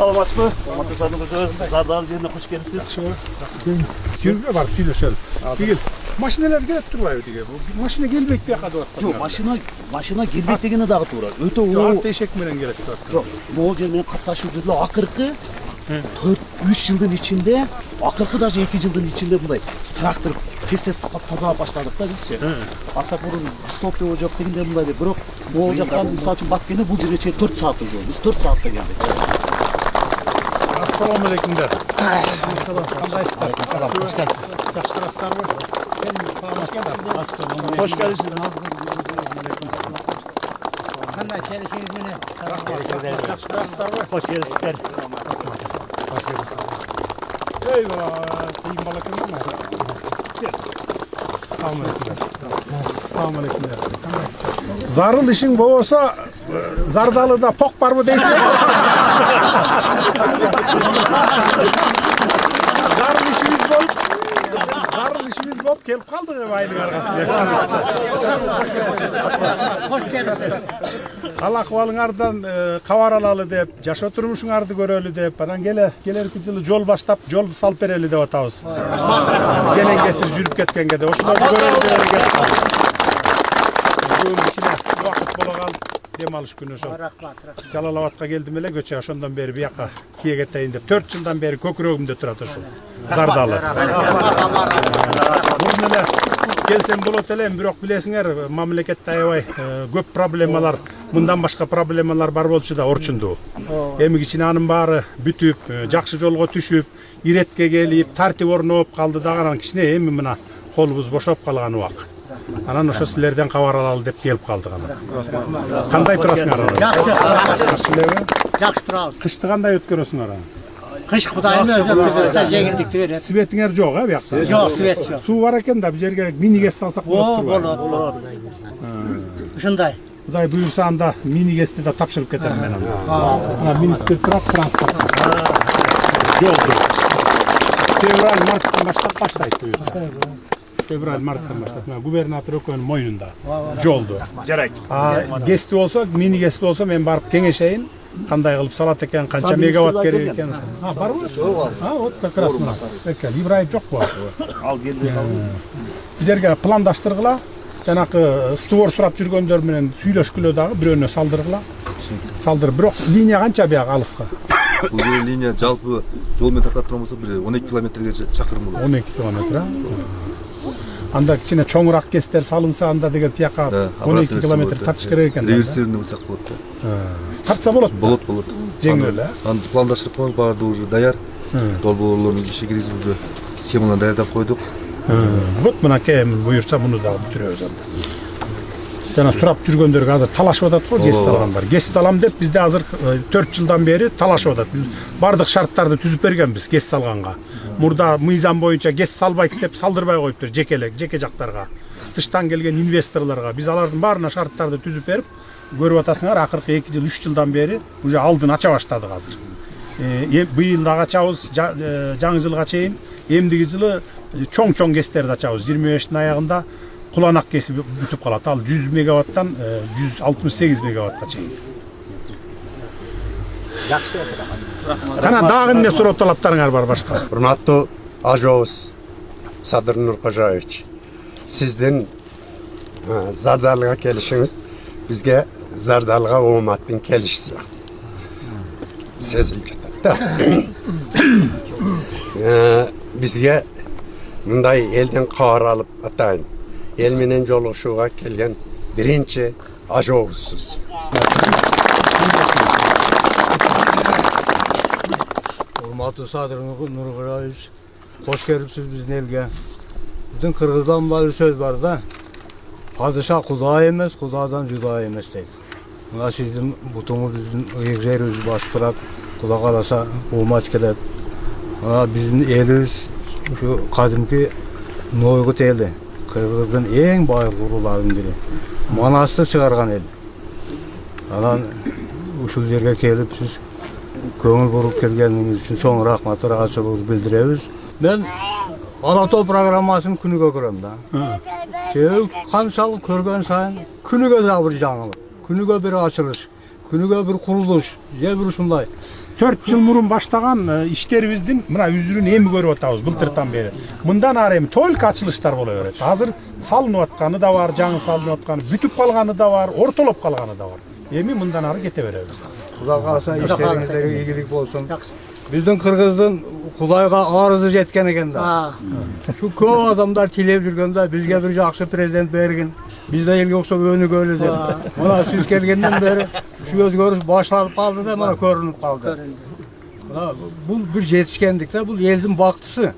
саламатсызбы? Зардал жеріне қош келіпсіз. Сүйінге барып сөйлешелі. Дегел, машиналар келіп тұрбайды деге. Машина келбейді бияқа деп атқан. Жоқ, машина келбейді дегені дағы тура. Өте о. Ат ешек менен келіп тұрады. Жоқ, ол жермен қаташу жүрді. Ақырқы 4-3 жылдың içinde, ақырқы даже 2 жылдың içinde бұндай трактор тез тазалап баштадық та бізше. Аса бұрын стоп деп жоқ дегенде бұндай деп. Бірақ ол жақтан мысалы үшін баткені бұл жерге 4 сағатты жол. Біз 4 сағатта келдік. Ассаламу алейкумдар. Қандайсыздар? Қош келіпсіз. Жақсыларсыздар ғой? Саламатсыздар. Қош келіпсіз. Қандай келісіңіз мені? Жақсыларсыздар ғой? Қош келіпсіздер. Eyvah, kıyım balakın mı? Selamun aleykümler. Zarıl işin bu olsa Zardalı'da pok var mı değilsin? Zarıl işimiz bol kelip kaldık aylık arasında. Hoş geldiniz. Al ahvalыңардан кабар алалы деп, жашоо турмушуңарды көрөлү деп, анан келерки жылы жол баштап, жол салып берели деп атабыз. Келен кесир жүрүп кеткенге де ошолорду көрөлү деп келип. Бүгүн кичине убакыт боло калды, дем алыш күнү ошол. Жалал Абадка келдим эле, көчө ошондон бери бияка киye кетейин деп 4 жылдан бери көкүрөгүмдө турат ошол. Зардалы. Мурун эле келсем болот эле, бирок билесиңер, мамлекетте аябай көп проблемалар, мындан башка проблемалар бар болчу да Орчунду. Эми кичине анын баары бүтүп, жакшы жолго түшүп, иретке келип, тартип орноп калды дагы, анан кичине эми мына колубуз бошоп калган убак. Анан ошо силерден кабар алалы деп келип калдык анан. Кандай турасыңар? Жакшы. Жакшы турабыз. Кышты кандай өткөрөсүңөр? Кыш Кудайым өзү bizde жеңилдикти берет. Светиңер жок, биякта? Жок, свет жок. Суу бар экен да, бул жерге мини газ салсак болот турбайбы? Болот. Ушундай. Кудай буюрса анда мини газды да тапшырып кетем мен анда. Ана министр турат транспорт. Жолду. Февраль, марттан баштап баштайт буюрса. Февраль, марттан баштап. Губернатор өкөнүн мойнунда. Жолду. Жарайт. Гести болсо, мини газды болсо мен барып кеңешейин. Кандай кылып салат экен, канча мегаватт керек экен. Барбы? Вот как раз мына. Экен, Ибраев жокпу? Ал келди. Бул жерге пландаштыргыла. Жанакы створ сурап жүргөндөр менен сүйлөшкүлө дагы бирөөнө салдыргыла. Салдырып, бирок линия канча бияк алыска? Бул линия жалпы жол менен тартат турган болсо бир 12 километрге чакырым болот. 12 километр, Анда кичине чоңураак кестер салынса анда деген тияка 12 километр тартыш керек экен. Реверсивный булсак болот да. Тартса болот. Болот. Жеңил эле. Анда пландаштырып коебуз, баардыгы уже даяр. Долбоорлорун иши киргизип уже схеманы даярдап койдук. Вот мына кем буюрса муну дагы бүтүрөбүз анда. Жана сурап жүргөндөргө азыр талашып атат го, кес салгандар. Кес салам деп бизде азыр 4 жылдан бери талашып атат. Биз бардык шарттарды түзүп бергенбиз кес салганга. Мурда мыйзам боюнча кес салбайт деп салдырбай коюптур жеке жактарга. Тыштан келген инвесторлорго биз алардын баарына шарттарды түзүп берип, көрүп атасыңар, акыркы 2 жыл 3 жылдан бери уже алдын ача баштадык азыр. Быйыл дагы ачабыз, жаңы жылга чейин, эмдиги жылы чоң кестерди ачабыз. 25-тин аягында куланак кеси бүтүп калат. Ал 100 мегаваттан 168 мегаватка чейин. Жакшы. Кана дагы эмне суроо талаптарыңар бар башка? Урматтуу ажообуз Садыр Нуркожоевич, сиздин Зардалыга келишиңиз бизге Зардалыга ооматтын келиши сыяктуу сезилип жатат да. Бизге мындай элден кабар алып атайын. Эл менен жолугушууга келген биринчи ажообузсуз. Урматтуу Садыр Нуркожоевич, кош келипсиз биздин элге. Биздин кыргыздан бир сөз бар да. Падыша Кудай эмес, Кудайдан жудай эмес дейт. Мына сиздин бутуңуз биздин жерибизди басып турат. Кудай кааласа оомат келет. Биздин элибиз ушу кадимки Нойгут эли, Кыргыздын эң бай уруларынын бири. Манасты чыгарган эл. Анан ушул жерге келип сиз көңүл буруп келгениңиз үчүн чоң рахмат, ыраазычылыгыбызды билдиребиз. Мен Ала Тоо программасын күнүгө көрөм да. Себеби канчалык көргөн сайын күнүгө да бир жаңылык, күнүгө бир ачылыш, күнүгө бир курулуш, же бир ушундай 4 yıl murun başlagan işlerimizdin mına üzürün emi görüp atабыз былтыртан beri. Mından ara emi tolk açılışlar bolaveret. Hazır salınıp atkanı da var, жаңы salınıp atkanı, бүтüp kalganı da var, ortolop kalganı da var. Emi mından ara keteberебиз. Құда қаласа Құда қаласа. işlerinizde iyilik bolsun. Жақсы. Bizden Kırgız'dan Kudayga arızı jetken eken da. Ha. Şu köp adamlar tilep жүрgende bizge bir jakşı prezident bergin. Bizde el yoksa önü göyle dedi. Mana siz kelgenden beri şu özgörüş başlanıp kaldı da mana görünüp kaldı. Bu bir yetişkenlikte bu eldin baktısı.